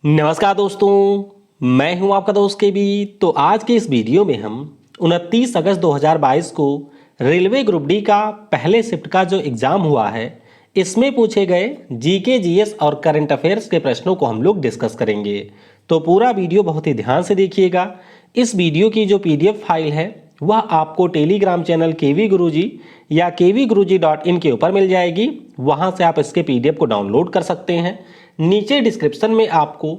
नमस्कार दोस्तों, मैं हूं आपका दोस्त के बी। तो आज के इस वीडियो में हम 29 अगस्त 2022 को रेलवे ग्रुप डी का पहले शिफ्ट का जो एग्ज़ाम हुआ है, इसमें पूछे गए जीके जीएस और करंट अफेयर्स के प्रश्नों को हम लोग डिस्कस करेंगे। तो पूरा वीडियो बहुत ही ध्यान से देखिएगा। इस वीडियो की जो पीडीएफ फाइल है वह आपको टेलीग्राम चैनल केवी गुरुजी या kvguruji.in के ऊपर मिल जाएगी। वहां से आप इसके पीडीएफ को डाउनलोड कर सकते हैं। नीचे डिस्क्रिप्शन में आपको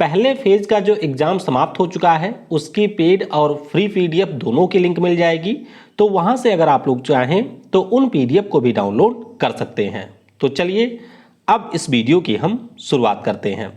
पहले फेज का जो एग्जाम समाप्त हो चुका है उसकी पेड और फ्री पीडीएफ दोनों की लिंक मिल जाएगी। तो वहां से अगर आप लोग चाहें तो उन पीडीएफ को भी डाउनलोड कर सकते हैं। तो चलिए अब इस वीडियो की हम शुरुआत करते हैं।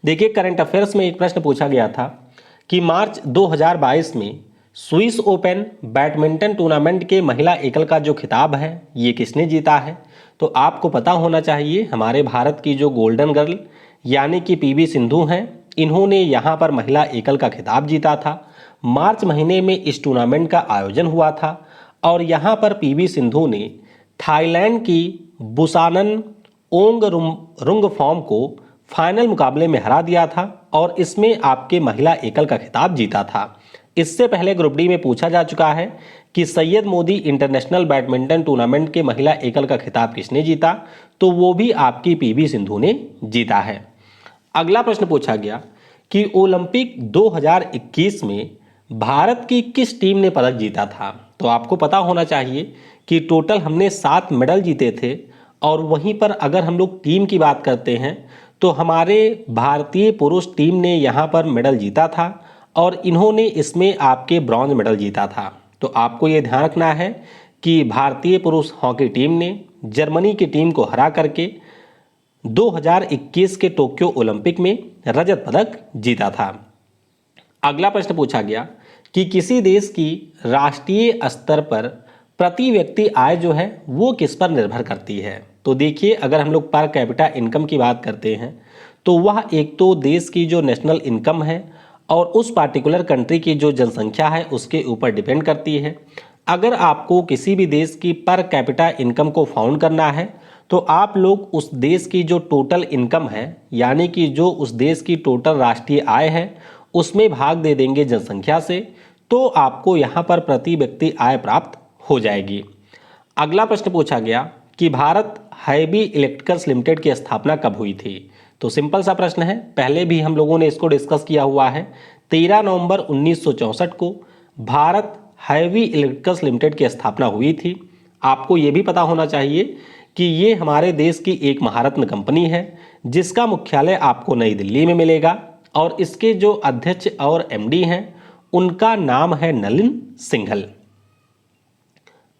देखिए, करंट अफेयर्स में एक प्रश्न पूछा गया था कि मार्च 2022 में स्विस ओपन बैडमिंटन टूर्नामेंट के महिला एकल का जो खिताब है ये किसने जीता है। तो आपको पता होना चाहिए, हमारे भारत की जो गोल्डन गर्ल यानी कि पीवी सिंधु हैं, इन्होंने यहाँ पर महिला एकल का खिताब जीता था। मार्च महीने में इस टूर्नामेंट का आयोजन हुआ था और यहाँ पर पीवी सिंधु ने थाईलैंड की बुसानन ओंगरुंगफॉर्म को फाइनल मुकाबले में हरा दिया था और इसमें आपके महिला एकल का खिताब जीता था। इससे पहले ग्रुप डी में पूछा जा चुका है कि Syed Modi international badminton tournament के महिला एकल का खिताब किसने जीता, तो वो भी आपकी पीवी सिंधु ने जीता है। अगला प्रश्न पूछा गया कि ओलंपिक 2021 में भारत की किस टीम ने पदक जीता था। तो आपको पता होना चाहिए कि टोटल हमने 7 मेडल जीते थे और वहीं पर अगर हम लोग टीम की बात करते हैं तो हमारे भारतीय पुरुष टीम ने यहाँ पर मेडल जीता था और इन्होंने इसमें आपके ब्रॉन्ज मेडल जीता था। तो आपको ये ध्यान रखना है कि भारतीय पुरुष हॉकी टीम ने जर्मनी की टीम को हरा करके 2021 के टोक्यो ओलंपिक में रजत पदक जीता था। अगला प्रश्न पूछा गया कि किसी देश की राष्ट्रीय स्तर पर प्रति व्यक्ति आय जो है वो किस पर निर्भर करती है। तो देखिए, अगर हम लोग पर कैपिटा इनकम की बात करते हैं तो वह एक तो देश की जो नेशनल इनकम है और उस पार्टिकुलर कंट्री की जो जनसंख्या है उसके ऊपर डिपेंड करती है। अगर आपको किसी भी देश की पर कैपिटा इनकम को फाउंड करना है तो आप लोग उस देश की जो टोटल इनकम है यानी कि जो उस देश की टोटल राष्ट्रीय आय है उसमें भाग दे देंगे जनसंख्या से, तो आपको यहाँ पर प्रति व्यक्ति आय प्राप्त हो जाएगी। अगला प्रश्न पूछा गया कि भारत हैवी इलेक्ट्रिकल्स लिमिटेड की स्थापना कब हुई थी। तो सिंपल सा प्रश्न है, पहले भी हम लोगों ने इसको डिस्कस किया हुआ है। 13 नवंबर 1964 को भारत हैवी इलेक्ट्रिकल्स लिमिटेड की स्थापना हुई थी। आपको ये भी पता होना चाहिए कि ये हमारे देश की एक महारत्न कंपनी है जिसका मुख्यालय आपको नई दिल्ली में मिलेगा और इसके जो अध्यक्ष और एमडी हैं उनका नाम है नलिन सिंघल।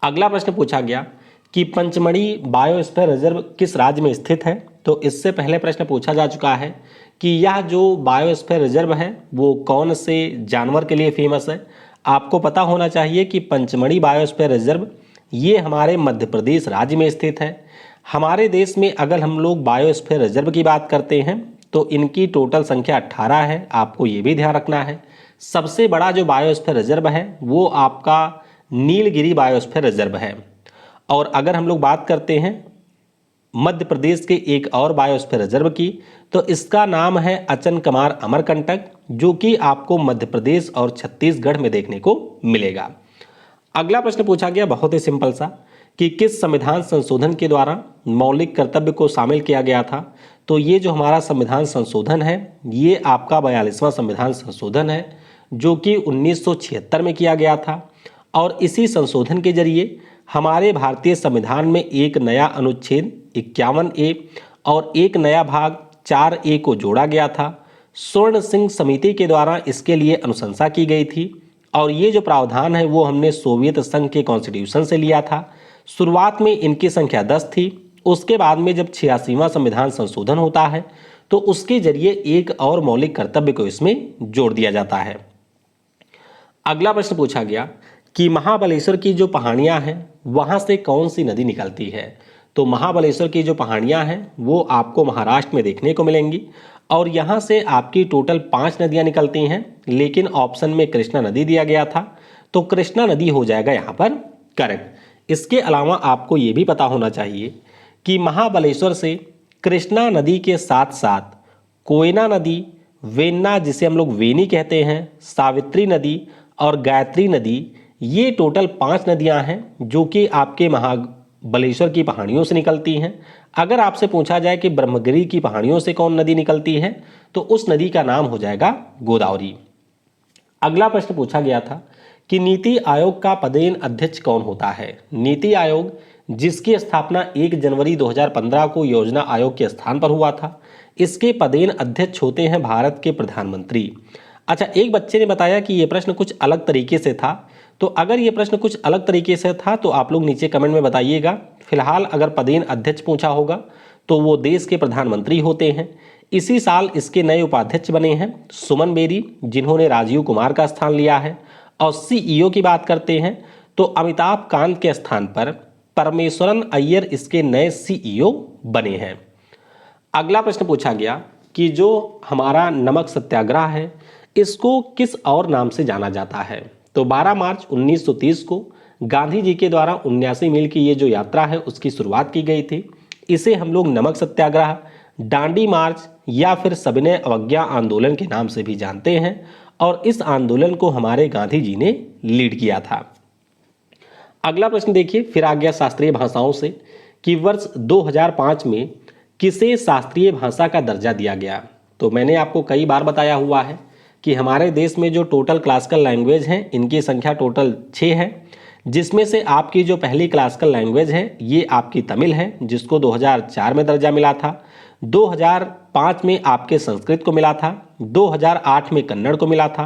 अगला प्रश्न पूछा गया कि पंचमढ़ी बायोस्फीयर रिजर्व किस राज्य में स्थित है। तो इससे पहले प्रश्न पूछा जा चुका है कि यह जो बायोस्फीयर रिजर्व है वो कौन से जानवर के लिए फेमस है। आपको पता होना चाहिए कि पंचमढ़ी बायोस्फीयर रिजर्व ये हमारे मध्य प्रदेश राज्य में स्थित है। हमारे देश में अगर हम लोग बायोस्फीयर रिजर्व की बात करते हैं तो इनकी टोटल संख्या 18 है। आपको ये भी ध्यान रखना है। सबसे बड़ा जो बायोस्फीयर रिजर्व है वो आपका नीलगिरी बायोस्फीयर रिजर्व है। और अगर हम लोग बात करते हैं मध्य प्रदेश के एक और बायोस्फीयर रिजर्व की तो इसका नाम है अचनकमार अमरकंटक, जो कि आपको मध्य प्रदेश और छत्तीसगढ़ में देखने को मिलेगा। अगला प्रश्न पूछा गया बहुत ही सिंपल सा कि किस संविधान संशोधन के द्वारा मौलिक कर्तव्य को शामिल किया गया था। तो ये जो हमारा संविधान संशोधन है ये आपका 42वां संविधान संशोधन है जो कि 1976 में किया गया था और इसी संशोधन के जरिए हमारे भारतीय संविधान में एक नया अनुच्छेद 51A और एक नया भाग 4A को जोड़ा गया था। स्वर्ण सिंह समिति के द्वारा इसके लिए अनुशंसा की गई थी और ये जो प्रावधान है वो हमने सोवियत संघ के कॉन्स्टिट्यूशन से लिया था। शुरुआत में इनकी संख्या 10 थी, उसके बाद में जब 86वां संविधान संशोधन होता है तो उसके जरिए एक और मौलिक कर्तव्य को इसमें जोड़ दिया जाता है। अगला प्रश्न पूछा गया कि महाबलेश्वर की जो पहाड़ियाँ हैं वहाँ से कौन सी नदी निकलती है। तो महाबलेश्वर की जो पहाड़ियाँ हैं वो आपको महाराष्ट्र में देखने को मिलेंगी और यहाँ से आपकी टोटल 5 नदियाँ निकलती हैं, लेकिन ऑप्शन में कृष्णा नदी दिया गया था तो कृष्णा नदी हो जाएगा यहाँ पर करेक्ट। इसके अलावा आपको ये भी पता होना चाहिए कि महाबलेश्वर से कृष्णा नदी के साथ साथ कोयना नदी, वेन्ना जिसे हम लोग वेनी कहते हैं, सावित्री नदी और गायत्री नदी, ये टोटल 5 नदियां हैं जो कि आपके महाबलेश्वर की पहाड़ियों से निकलती हैं। अगर आपसे पूछा जाए कि ब्रह्मगिरी की पहाड़ियों से कौन नदी निकलती है तो उस नदी का नाम हो जाएगा गोदावरी। अगला प्रश्न पूछा गया था कि नीति आयोग का पदेन अध्यक्ष कौन होता है। नीति आयोग जिसकी स्थापना 1 जनवरी 2015 को योजना आयोग के स्थान पर हुआ था, इसके पदेन अध्यक्ष होते हैं भारत के प्रधानमंत्री। अच्छा, एक बच्चे ने बताया कि ये प्रश्न कुछ अलग तरीके से था, तो अगर ये प्रश्न कुछ अलग तरीके से था तो आप लोग नीचे कमेंट में बताइएगा। फिलहाल अगर पदेन अध्यक्ष पूछा होगा तो वो देश के प्रधानमंत्री होते हैं। इसी साल इसके नए उपाध्यक्ष बने हैं सुमन बेरी, जिन्होंने राजीव कुमार का स्थान लिया है। और सीईओ की बात करते हैं तो अमिताभ कांत के स्थान पर परमेश्वरन अय्यर इसके नए सीईओ बने हैं। अगला प्रश्न पूछा गया कि जो हमारा नमक सत्याग्रह है इसको किस और नाम से जाना जाता है। तो 12 मार्च 1930 को गांधी जी के द्वारा 79 मील की ये जो यात्रा है उसकी शुरुआत की गई थी। इसे हम लोग नमक सत्याग्रह, डांडी मार्च या फिर सविनय अवज्ञा आंदोलन के नाम से भी जानते हैं और इस आंदोलन को हमारे गांधी जी ने लीड किया था। अगला प्रश्न देखिए, फिर आ गया शास्त्रीय भाषाओं से कि वर्ष 2005 में किसे शास्त्रीय भाषा का दर्जा दिया गया। तो मैंने आपको कई बार बताया हुआ है कि हमारे देश में जो टोटल क्लासिकल लैंग्वेज हैं इनकी संख्या टोटल 6 है, जिसमें से आपकी जो पहली क्लासिकल लैंग्वेज है ये आपकी तमिल है, जिसको 2004 में दर्जा मिला था। 2005 में आपके संस्कृत को मिला था, 2008 में कन्नड़ को मिला था,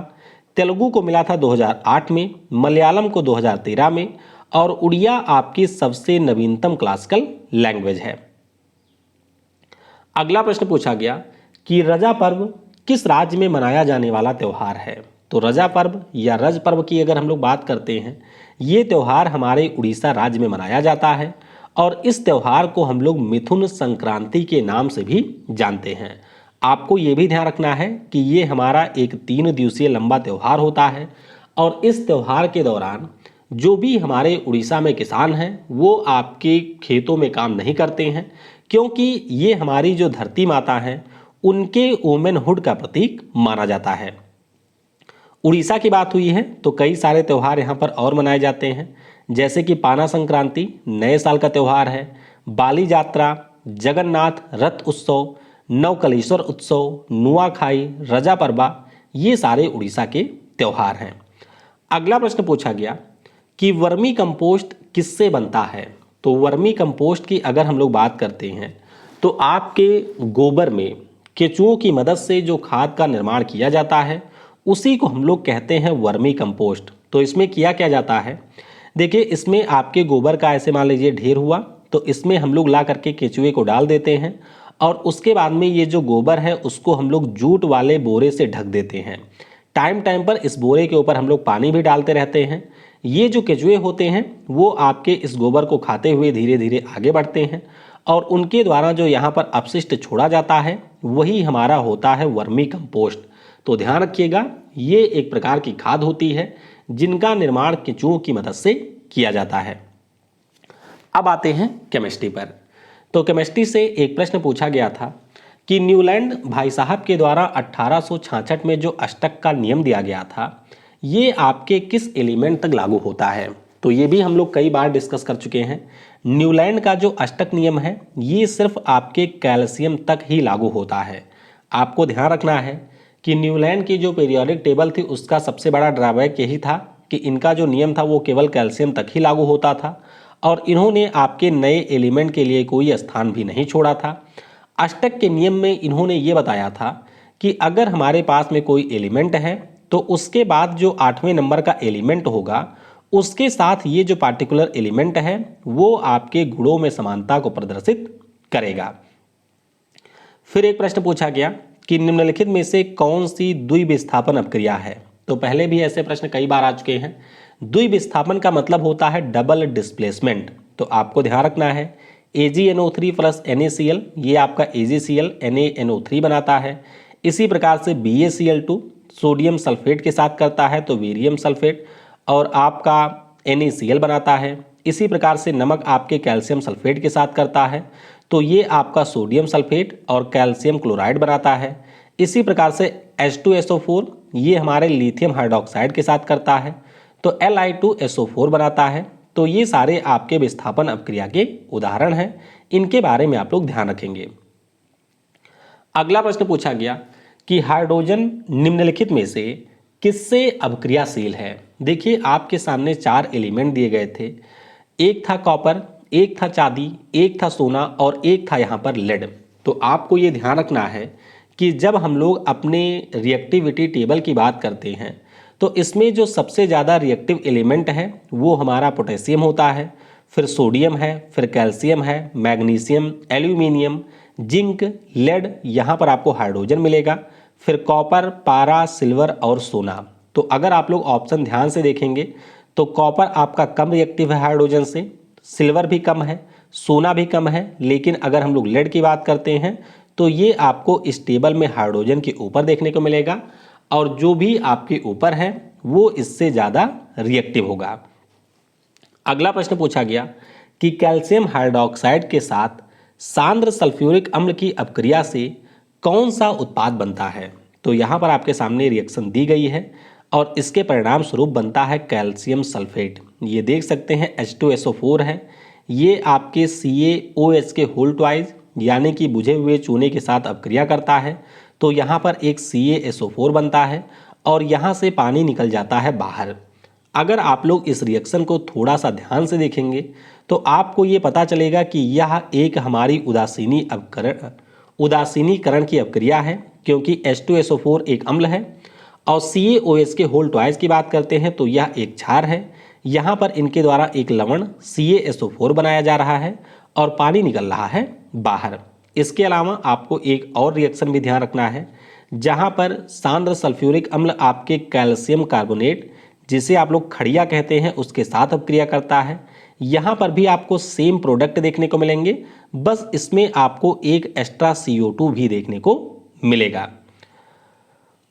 तेलुगु को मिला था 2008 में, मलयालम को 2013 में और उड़िया आपकी सबसे नवीनतम क्लासिकल लैंग्वेज है। अगला प्रश्न पूछा गया कि रजा पर्व किस राज्य में मनाया जाने वाला त्यौहार है। तो रजा पर्व या रज पर्व की अगर हम लोग बात करते हैं, ये त्यौहार हमारे उड़ीसा राज्य में मनाया जाता है और इस त्यौहार को हम लोग मिथुन संक्रांति के नाम से भी जानते हैं। आपको ये भी ध्यान रखना है कि ये हमारा एक 3 दिवसीय लंबा त्यौहार होता है और इस त्यौहार के दौरान जो भी हमारे उड़ीसा में किसान हैं वो आपके खेतों में काम नहीं करते हैं, क्योंकि ये हमारी जो धरती माता हैं उनके वुमेनहुड का प्रतीक माना जाता है। उड़ीसा की बात हुई है तो कई सारे त्यौहार यहाँ पर और मनाए जाते हैं, जैसे कि पाना संक्रांति नए साल का त्यौहार है, बाली यात्रा, जगन्नाथ रथ उत्सव, नवकलेश्वर उत्सव, नुआखाई, रजा परबा, ये सारे उड़ीसा के त्यौहार हैं। अगला प्रश्न पूछा गया कि वर्मी कंपोस्ट किससे बनता है। तो वर्मी कंपोस्ट की अगर हम लोग बात करते हैं तो आपके गोबर में केचुओं की मदद से जो खाद का निर्माण किया जाता है उसी को हम लोग कहते हैं वर्मी कंपोस्ट। तो इसमें किया क्या जाता है, देखिए इसमें आपके गोबर का ऐसे मान लीजिए ढेर हुआ तो इसमें हम लोग ला करके केचुए को डाल देते हैं और उसके बाद में ये जो गोबर है उसको हम लोग जूट वाले बोरे से ढक देते हैं। टाइम टाइम पर इस बोरे के ऊपर हम लोग पानी भी डालते रहते हैं। ये जो केचुए होते हैं वो आपके इस गोबर को खाते हुए धीरे धीरे आगे बढ़ते हैं और उनके द्वारा जो यहाँ पर अपशिष्ट छोड़ा जाता है वही हमारा होता है वर्मी कंपोस्ट। तो ध्यान रखिएगा, ये एक प्रकार की खाद होती है जिनका निर्माण केचुओं की मदद से किया जाता है। अब आते हैं केमिस्ट्री पर। तो केमिस्ट्री से एक प्रश्न पूछा गया था कि न्यूलैंड भाई साहब के द्वारा 1866 में जो अष्टक का नियम दिया गया था ये आपके किस एलिमेंट तक लागू होता है। तो ये भी हम लोग कई बार डिस्कस कर चुके हैं। न्यूलैंड का जो अष्टक नियम है ये सिर्फ आपके कैल्शियम तक ही लागू होता है। आपको ध्यान रखना है कि न्यूलैंड की जो पीरियोडिक टेबल थी उसका सबसे बड़ा ड्रॉबैक यही था कि इनका जो नियम था वो केवल कैल्शियम तक ही लागू होता था और इन्होंने आपके नए एलिमेंट के लिए कोई स्थान भी नहीं छोड़ा था। अष्टक के नियम में इन्होंने ये बताया था कि अगर हमारे पास में कोई एलिमेंट है तो उसके बाद जो 8वें नंबर का एलिमेंट होगा उसके साथ ये जो पार्टिकुलर एलिमेंट है वो आपके गुणों में समानता को प्रदर्शित करेगा। फिर एक प्रश्न पूछा गया कि निम्नलिखित में से कौन सी द्विविस्थापन अपक्रिया है। तो पहले भी ऐसे प्रश्न कई बार आ चुके हैं। द्विविस्थापन का मतलब होता है डबल डिस्प्लेसमेंट। तो आपको ध्यान रखना है AgNO3 प्लस NaCl ये आपका AgCl NaNO3 बनाता है। इसी प्रकार से BaCl2 सोडियम सल्फेट के साथ करता है तो वीरियम सल्फेट और आपका NaCl बनाता है। इसी प्रकार से नमक आपके कैल्शियम सल्फेट के साथ करता है तो ये आपका सोडियम सल्फेट और कैल्शियम क्लोराइड बनाता है। इसी प्रकार से H2SO4 ये हमारे लिथियम हाइड्रोक्साइड के साथ करता है, तो Li2SO4 बनाता है। तो ये सारे आपके विस्थापन अपक्रिया के उदाहरण हैं, इनके बारे में आप लोग ध्यान रखेंगे। अगला प्रश्न पूछा गया कि हाइड्रोजन निम्नलिखित में से किससे अभिक्रियाशील है। देखिए आपके सामने 4 एलिमेंट दिए गए थे, एक था कॉपर, एक था चांदी, एक था सोना और एक था यहाँ पर लेड। तो आपको ये ध्यान रखना है कि जब हम लोग अपने रिएक्टिविटी टेबल की बात करते हैं तो इसमें जो सबसे ज़्यादा रिएक्टिव एलिमेंट है वो हमारा पोटेशियम होता है, फिर सोडियम है, फिर कैल्शियम है, मैग्नीशियम, एल्यूमिनियम, जिंक, लेड, यहाँ पर आपको हाइड्रोजन मिलेगा, फिर कॉपर, पारा, सिल्वर और सोना। तो अगर आप लोग ऑप्शन ध्यान से देखेंगे तो कॉपर आपका कम रिएक्टिव है हाइड्रोजन से, सिल्वर भी कम है, सोना भी कम है, लेकिन अगर हम लोग लेड की बात करते हैं तो ये आपको इस टेबल में हाइड्रोजन के ऊपर देखने को मिलेगा और जो भी आपके ऊपर है वो इससे ज़्यादा रिएक्टिव होगा। अगला प्रश्न पूछा गया कि कैल्शियम हाइड्रोक्साइड के साथ सांद्र सल्फ्यूरिक अम्ल की अपक्रिया से कौन सा उत्पाद बनता है। तो यहाँ पर आपके सामने रिएक्शन दी गई है और इसके परिणाम स्वरूप बनता है कैल्शियम सल्फेट। ये देख सकते हैं H2SO4 है, ये आपके CaOH के होल ट्वाइस यानी कि बुझे हुए चूने के साथ अपक्रिया करता है, तो यहाँ पर एक CaSO4 बनता है और यहाँ से पानी निकल जाता है बाहर। अगर आप लोग इस रिएक्शन को थोड़ा सा ध्यान से देखेंगे तो आपको ये पता चलेगा कि यह एक हमारी उदासीनीकरण की अपक्रिया है, क्योंकि H2SO4 एक अम्ल है और CaOH के होल ट्वाइस की बात करते हैं तो यह एक क्षार है। यहाँ पर इनके द्वारा एक लवण CaSO4 बनाया जा रहा है और पानी निकल रहा है बाहर। इसके अलावा आपको एक और रिएक्शन भी ध्यान रखना है, जहाँ पर सांद्र सल्फ्यूरिक अम्ल आपके कैल्शियम कार्बोनेट, जिसे आप लोग खड़िया कहते हैं, उसके साथ अपक्रिया करता है। यहाँ पर भी आपको सेम प्रोडक्ट देखने को मिलेंगे, बस इसमें आपको एक एक्स्ट्रा CO2 भी देखने को मिलेगा।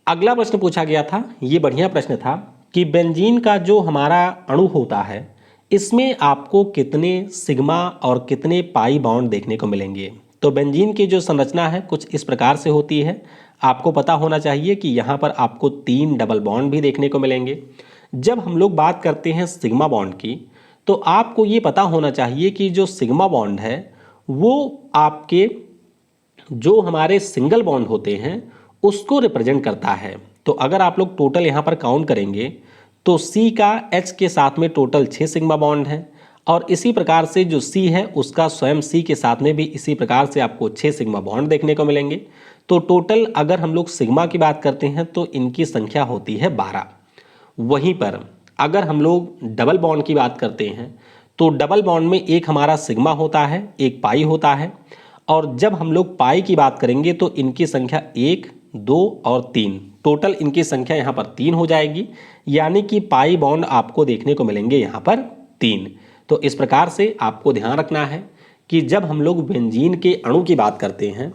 अगला प्रश्न पूछा गया था, ये बढ़िया प्रश्न था कि बेंजीन का जो हमारा अणु होता है इसमें आपको कितने सिग्मा और कितने पाई बॉन्ड देखने को मिलेंगे। तो बेंजीन की जो संरचना है कुछ इस प्रकार से होती है। आपको पता होना चाहिए कि यहाँ पर आपको 3 डबल बॉन्ड भी देखने को मिलेंगे। जब हम लोग बात करते हैं सिग्मा बॉन्ड की तो आपको ये पता होना चाहिए कि जो सिग्मा बॉन्ड है वो आपके जो हमारे सिंगल बॉन्ड होते हैं उसको रिप्रेजेंट करता है। तो अगर आप लोग टोटल यहाँ पर काउंट करेंगे तो C का H के साथ में टोटल 6 सिग्मा बॉन्ड है और इसी प्रकार से जो C है उसका स्वयं C के साथ में भी इसी प्रकार से आपको 6 सिग्मा बॉन्ड देखने को मिलेंगे। तो टोटल अगर हम लोग सिग्मा की बात करते हैं तो इनकी संख्या होती है 12। वहीं पर अगर हम लोग डबल बॉन्ड की बात करते हैं तो डबल बॉन्ड में एक हमारा सिग्मा होता है, एक पाई होता है, और जब हम लोग पाई की बात करेंगे तो इनकी संख्या 1, 2 और 3, टोटल इनकी संख्या यहाँ पर 3 हो जाएगी, यानी कि पाई बॉन्ड आपको देखने को मिलेंगे यहाँ पर 3। तो इस प्रकार से आपको ध्यान रखना है कि जब हम लोग बेंजीन के अणु की बात करते हैं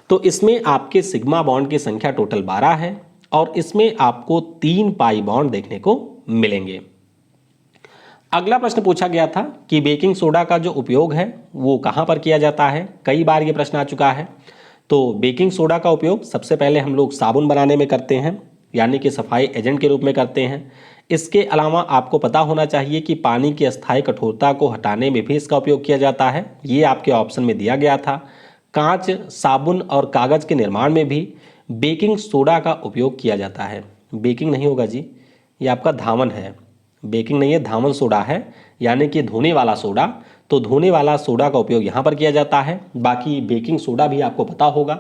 तो इसमें आपके सिग्मा बॉन्ड की संख्या टोटल 12 है और इसमें आपको 3 पाई बॉन्ड देखने को मिलेंगे। अगला प्रश्न पूछा गया था कि बेकिंग सोडा का जो उपयोग है वो कहाँ पर किया जाता है। कई बार ये प्रश्न आ चुका है। तो बेकिंग सोडा का उपयोग सबसे पहले हम लोग साबुन बनाने में करते हैं, यानी कि सफाई एजेंट के रूप में करते हैं। इसके अलावा आपको पता होना चाहिए कि पानी की अस्थायी कठोरता को हटाने में भी इसका उपयोग किया जाता है। ये आपके ऑप्शन में दिया गया था। कांच, साबुन और कागज़ के निर्माण में भी बेकिंग सोडा का उपयोग किया जाता है। बेकिंग नहीं होगा जी, ये आपका धावन है। बेकिंग नहीं है, धावन सोडा है, यानी कि धोने वाला सोडा। तो धोने वाला सोडा का उपयोग यहाँ पर किया जाता है। बाकी बेकिंग सोडा भी आपको पता होगा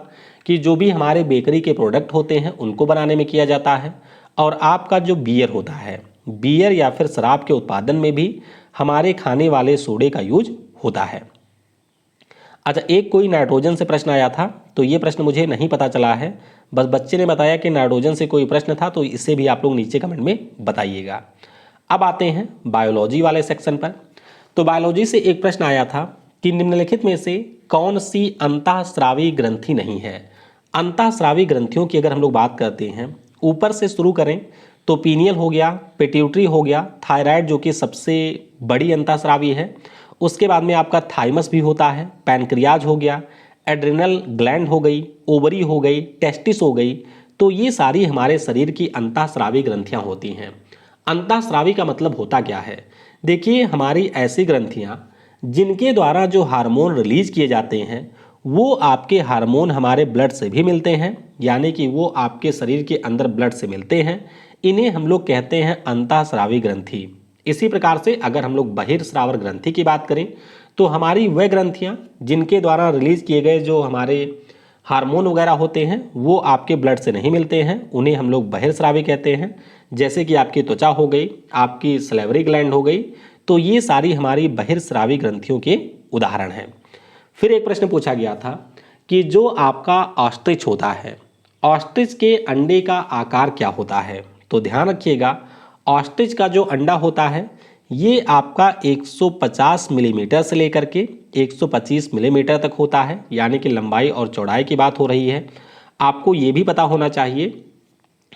कि जो भी हमारे बेकरी के प्रोडक्ट होते हैं उनको बनाने में किया जाता है। और आपका जो बियर होता है, बियर या फिर शराब के उत्पादन में भी हमारे खाने वाले सोडे का यूज होता है। अच्छा, एक कोई नाइट्रोजन से प्रश्न आया था, तो ये प्रश्न मुझे नहीं पता चला है, बस बच्चे ने बताया कि नाइट्रोजन से कोई प्रश्न था, तो इसे भी आप लोग नीचे कमेंट में बताइएगा। अब आते हैं बायोलॉजी वाले सेक्शन पर। तो बायोलॉजी से एक प्रश्न आया था कि निम्नलिखित में से कौन सी अंतःस्रावी ग्रंथि नहीं है। अंतःस्रावी ग्रंथियों की अगर हम लोग बात करते हैं, ऊपर से शुरू करें तो पीनियल हो गया, पिट्यूटरी हो गया, थायराइड जो कि सबसे बड़ी अंतःस्रावी है, उसके बाद में आपका थाइमस भी होता है, पैनक्रियाज हो गया, एड्रिनल ग्लैंड हो गई, ओवरी हो गई, टेस्टिस हो गई। तो ये सारी हमारे शरीर की अंतःस्रावी ग्रंथियां होती हैं। अंतःस्रावी का मतलब होता क्या है? देखिए, हमारी ऐसी ग्रंथियां जिनके द्वारा जो हार्मोन रिलीज किए जाते हैं वो आपके हार्मोन हमारे ब्लड से भी मिलते हैं, यानी कि वो आपके शरीर के अंदर ब्लड से मिलते हैं। इन्हें हम लोग कहते हैं अंतःस्रावी ग्रंथि। इसी प्रकार से अगर हम लोग बहिर्स्रावर ग्रंथि की बात करें तो हमारी वह ग्रंथियां जिनके द्वारा रिलीज किए गए जो हमारे हार्मोन वगैरह होते हैं वो आपके ब्लड से नहीं मिलते हैं, उन्हें हम लोग बहिर्स्रावी कहते हैं। जैसे कि आपकी त्वचा हो गई, आपकी सलेवरी ग्लैंड हो गई, तो ये सारी हमारी बहिर्स्रावी ग्रंथियों के उदाहरण हैं। फिर एक प्रश्न पूछा गया था कि जो आपका ऑस्ट्रिच होता है, ऑस्ट्रिच के अंडे का आकार क्या होता है? तो ध्यान रखिएगा, ऑस्ट्रिच का जो अंडा होता है ये आपका 150 मिलीमीटर से लेकर के 125 मिलीमीटर तक होता है, यानी कि लंबाई और चौड़ाई की बात हो रही है। आपको ये भी पता होना चाहिए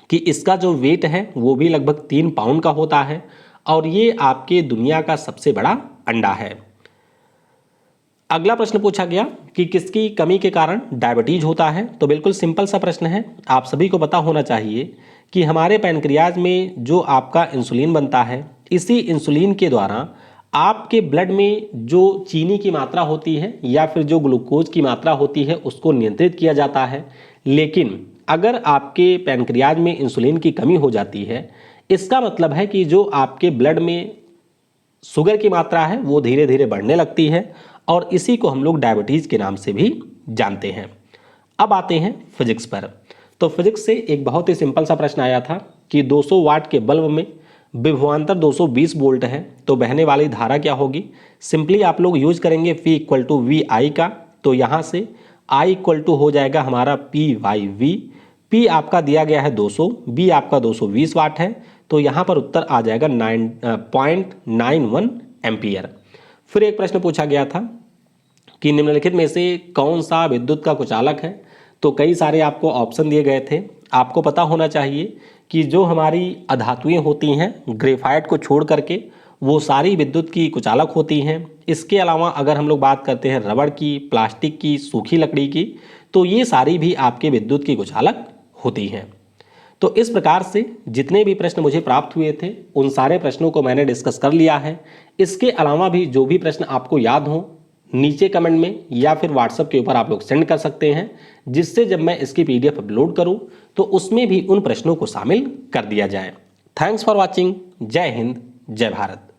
कि इसका जो वेट है वो भी लगभग 3 पाउंड का होता है और ये आपके दुनिया का सबसे बड़ा अंडा है। अगला प्रश्न पूछा गया कि किसकी कमी के कारण डायबिटीज होता है? तो बिल्कुल सिंपल सा प्रश्न है। आप सभी को पता होना चाहिए कि हमारे पैनक्रियाज में जो आपका इंसुलिन बनता है, इसी इंसुलिन के द्वारा आपके ब्लड में जो चीनी की मात्रा होती है या फिर जो ग्लूकोज की मात्रा होती है उसको नियंत्रित किया जाता है। लेकिन अगर आपके पैनक्रियाज में इंसुलिन की कमी हो जाती है, इसका मतलब है कि जो आपके ब्लड में शुगर की मात्रा है वो धीरे धीरे बढ़ने लगती है और इसी को हम लोग डायबिटीज़ के नाम से भी जानते हैं। अब आते हैं फिजिक्स पर। तो फिजिक्स से एक बहुत ही सिंपल सा प्रश्न आया था कि 200 वाट के बल्ब में विभवांतर 220 वोल्ट है, तो बहने वाली धारा क्या होगी? सिंपली आप लोग यूज करेंगे फी इक्वल टू वी आई का। तो यहाँ से आई इक्वल टू हो जाएगा हमारा पी वाई वी। पी आपका दिया गया है 200, बी आपका 220 वाट है, तो यहाँ पर उत्तर आ जाएगा 9.91 एम्पियर। फिर एक प्रश्न पूछा गया था कि निम्नलिखित में से कौन सा विद्युत का कुचालक है? तो कई सारे आपको ऑप्शन दिए गए थे। आपको पता होना चाहिए कि जो हमारी अधातुएं होती हैं ग्रेफाइट को छोड़ करके वो सारी विद्युत की कुचालक होती हैं। इसके अलावा अगर हम लोग बात करते हैं रबड़ की, प्लास्टिक की, सूखी लकड़ी की, तो ये सारी भी आपके विद्युत की कुचालक होती हैं। तो इस प्रकार से जितने भी प्रश्न मुझे प्राप्त हुए थे उन सारे प्रश्नों को मैंने डिस्कस कर लिया है। इसके अलावा भी जो भी प्रश्न आपको याद हो नीचे कमेंट में या फिर व्हाट्सएप के ऊपर आप लोग सेंड कर सकते हैं, जिससे जब मैं इसकी पीडीएफ अपलोड करूं तो उसमें भी उन प्रश्नों को शामिल कर दिया जाए। Thanks for watching. जय हिंद, जय भारत।